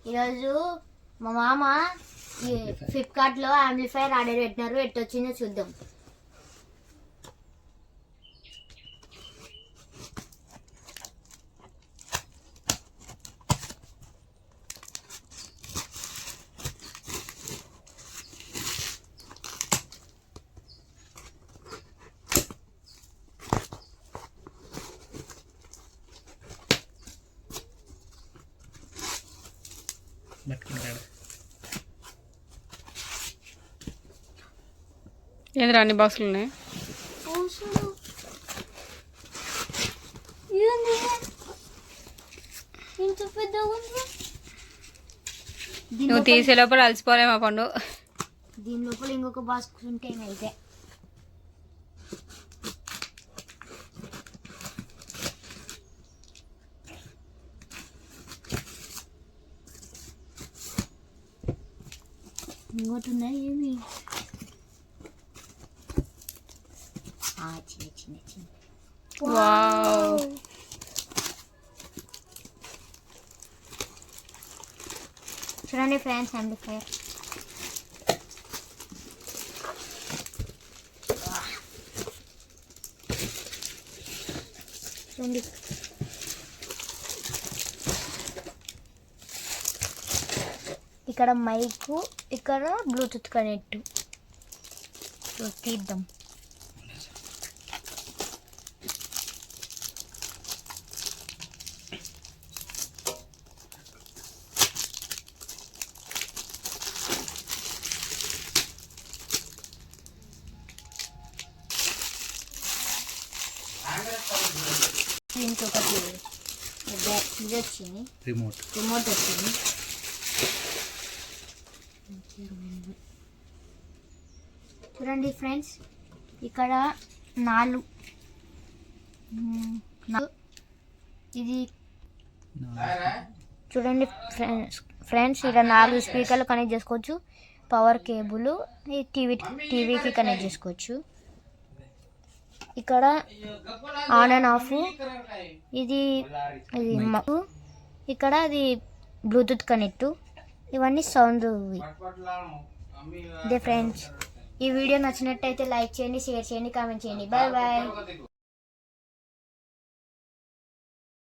ఈరోజు మా మామ ఫ్లిప్కార్ట్లో యాంప్లిఫైర్ ఆర్డర్ పెట్టినారు. ఎట్టొచ్చిందో చూద్దాం. ఏంద్రా అన్ని బాక్సులు ఉన్నాయి? నువ్వు తీసే లోపల అలసిపోలే మా పండు. దీని లోపల ఇంకొక బాక్స్ ఉంటే అయితే ఇంకోటి ఉన్నాయి. ఏమి చిన్న చిన్న చిన్న. వావ్, చూడండి ఫ్రెండ్స్, యాంప్లిఫైర్. చూడండి, ఇక్కడ మైకు, ఇక్కడ బ్లూటూత్ కనెక్ట్. తీద్దాం. ఇంకొకటి ఇది వచ్చింది, రిమోట్ వచ్చింది. చూడండి ఫ్రెండ్స్, ఇక్కడ 4 ఇది చూడండి ఫ్రెండ్స్, ఇక్కడ 4 స్పీకర్లు కనెక్ట్ చేసుకోవచ్చు. పవర్ కేబుల్, టీవీకి కనెక్ట్ చేసుకోవచ్చు. ఇక్కడ ఆన్ అండ్ ఆఫ్, ఇది ఇక్కడ అది బ్లూటూత్ కనెక్ట్. ఇవన్నీ సౌండ్. ఇదే ఫ్రెండ్స్, ఈ వీడియో నచ్చినట్టయితే లైక్ చేయండి, షేర్ చేయండి, కామెంట్ చేయండి. Bye bye.